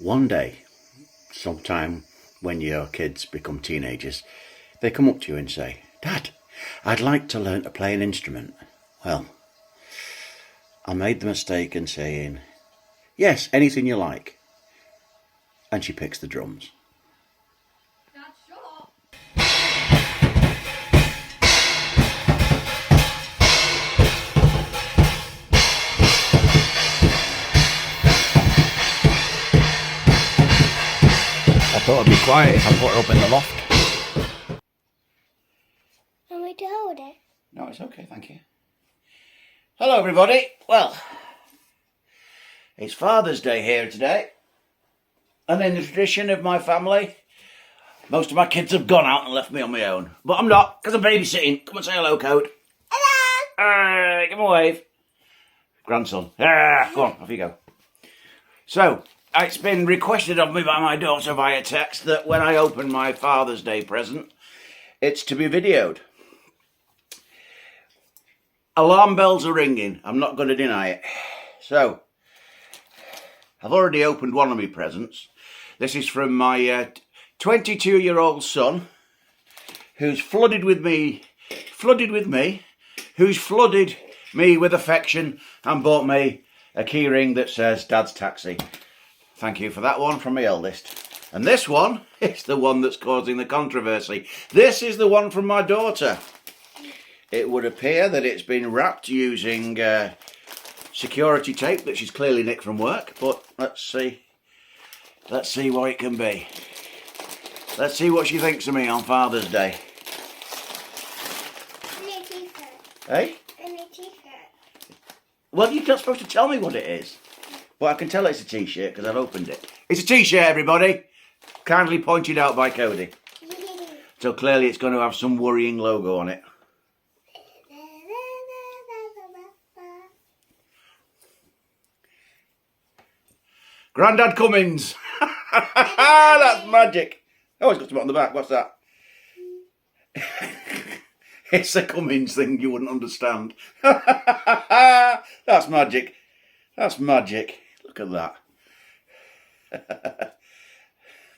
One day, sometime when your kids become teenagers, they come up to you and say, "Dad, I'd like to learn to play an instrument." Well, I made the mistake in saying, "Yes, anything you like." And she picks the drums. Not sure. I thought it'd be quiet if I put her up in the loft. Want me to hold it? No, it's okay, thank you. Hello, everybody. Well, it's Father's Day here today. And in the tradition of my family, most of my kids have gone out and left me on my own. But I'm not, because I'm babysitting. Come and say hello, Code. Hello! Give him a wave. Grandson. Go on, off you go. So, it's been requested of me by my daughter via text that when I open my Father's Day present, it's to be videoed. Alarm bells are ringing. I'm not going to deny it. So, I've already opened one of my presents. This is from my 22-year-old son, who's flooded me, who's flooded me with affection and bought me a keyring that says Dad's Taxi. Thank you for that one from my eldest. And this one is the one that's causing the controversy. This is the one from my daughter. It would appear that it's been wrapped using security tape that she's clearly nicked from work, but let's see what it can be. Let's see what she thinks of me on Father's Day. And a t-shirt. Hey? And a t-shirt. Well, you're not supposed to tell me what it is. But I can tell it's a t-shirt because I've opened it. It's a t-shirt, everybody. Kindly pointed out by Cody. So clearly it's going to have some worrying logo on it. Grandad Cummins. That's magic. Oh, it's got something on the back. What's that? It's a Cummins thing you wouldn't understand. That's magic. That's magic. Look at that.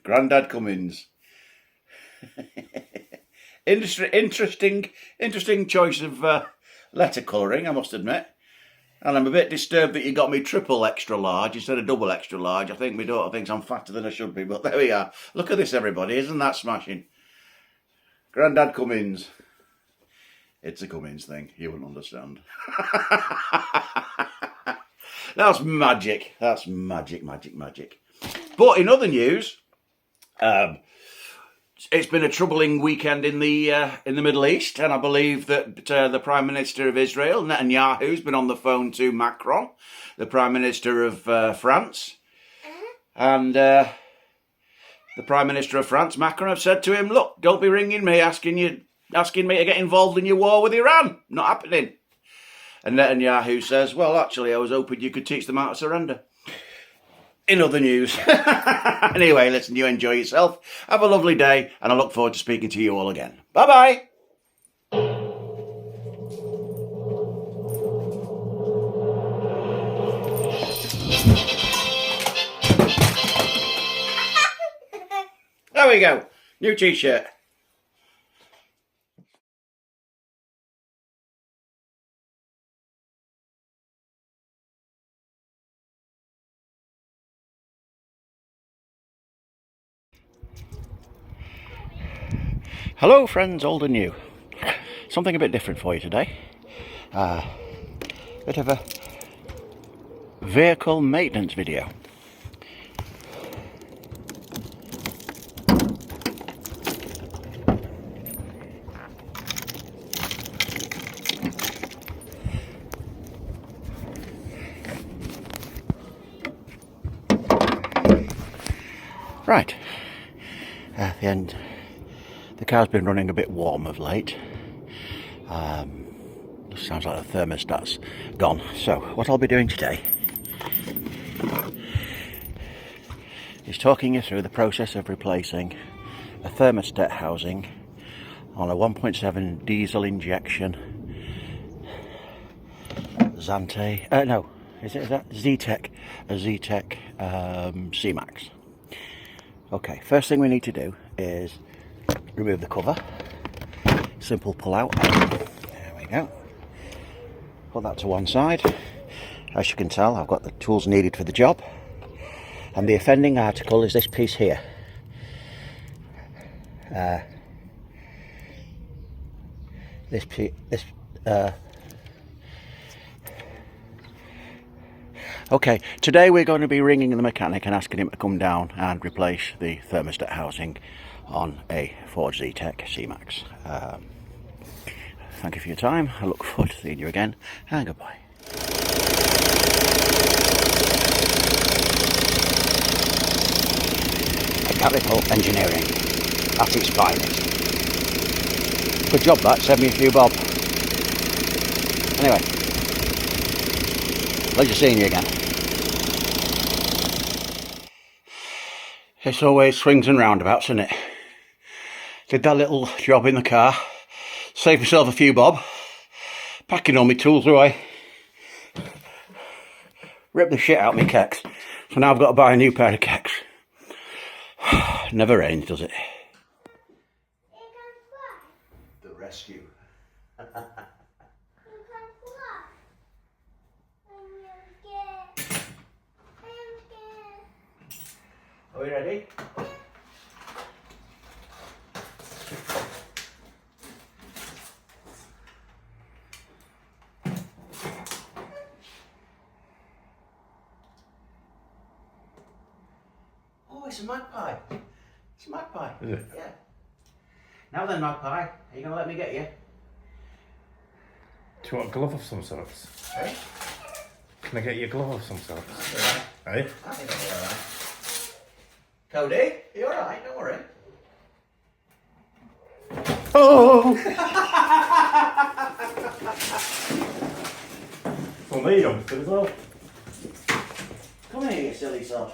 Grandad Cummins. Interesting choice of letter colouring, I must admit. And I'm a bit disturbed that you got me triple extra large instead of double extra large. I think my daughter thinks I'm fatter than I should be, but there we are. Look at this, everybody. Isn't that smashing? Grandad Cummins. It's a Cummins thing. You wouldn't understand. That's magic. That's magic. But in other news, it's been a troubling weekend in the Middle East, and I believe that the Prime Minister of Israel, Netanyahu, has been on the phone to Macron, the Prime Minister of France, and the Prime Minister of France, Macron, have said to him, "Look, don't be ringing me asking me to get involved in your war with Iran. Not happening." And Netanyahu says, "Well, actually, I was hoping you could teach them how to surrender." In other news. Anyway, listen, you enjoy yourself. Have a lovely day, and I look forward to speaking to you all again. Bye-bye. There we go. New t-shirt. Hello friends, old and new. Something a bit different for you today. Bit of a vehicle maintenance video. Right, at the end. The car's been running a bit warm of late. Sounds like the thermostat's gone. So, what I'll be doing today is talking you through the process of replacing a thermostat housing on a 1.7 diesel injection Zante, Is that Zetec? A Zetec C-Max. Okay, first thing we need to do is remove the cover. Simple pull out. There we go. Put that to one side. As you can tell, I've got the tools needed for the job. And the offending article is this piece here. Okay, today we're going to be ringing the mechanic and asking him to come down and replace the thermostat housing on a Ford Zetec C-Max. Thank you for your time. I look forward to seeing you again, and goodbye. Mechanical engineering at its finest. Good job that, saved me a few bob. Anyway, pleasure seeing you again. It's always swings and roundabouts, isn't it? Did that little job in the car, saved myself a few bob, packing all my tools away, ripped the shit out of my kecks, so now I've got to buy a new pair of kecks. Never rains, does it? The rescue. Are we ready? Oh, it's a magpie. It's a magpie. Is it? Yeah. Now then, magpie, are you going to let me get you? Do you want a glove of some sort? Hey? Can I get you a glove of some sort? Alright. Hey? I think I'll be alright. Cody, you alright? Don't worry. Oh! For me, I'm good as well. Come here, you silly sod.